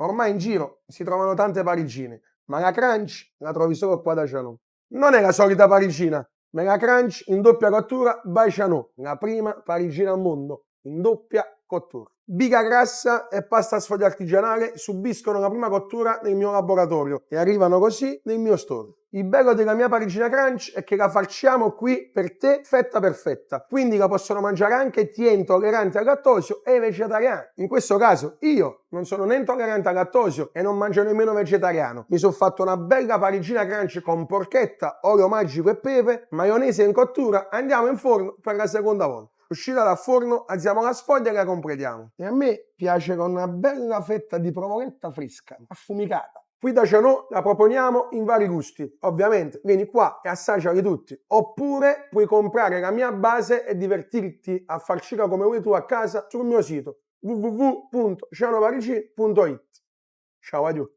Ormai in giro si trovano tante parigine, ma la crunch la trovi solo qua da Chanò. Non è la solita parigina, ma la crunch in doppia cottura by Chanò, la prima parigina al mondo in doppia cottura. Biga grassa e pasta sfoglia artigianale subiscono la prima cottura nel mio laboratorio e arrivano così nel mio store. Il bello della mia parigina crunch è che la farciamo qui per te fetta per fetta, quindi la possono mangiare anche chi è intollerante al lattosio e vegetariano. In questo caso io non sono né intollerante al lattosio e non mangio nemmeno vegetariano. Mi sono fatto una bella parigina crunch con porchetta, olio magico e pepe, maionese in cottura, andiamo in forno per la seconda volta. Uscita dal forno, alziamo la sfoglia e la completiamo. E a me piace con una bella fetta di provoletta fresca, affumicata. Qui da Chanò la proponiamo in vari gusti. Ovviamente vieni qua e assaggiali tutti. Oppure puoi comprare la mia base e divertirti a farcila come vuoi tu a casa sul mio sito www.cianoparigini.it. Ciao, adieu.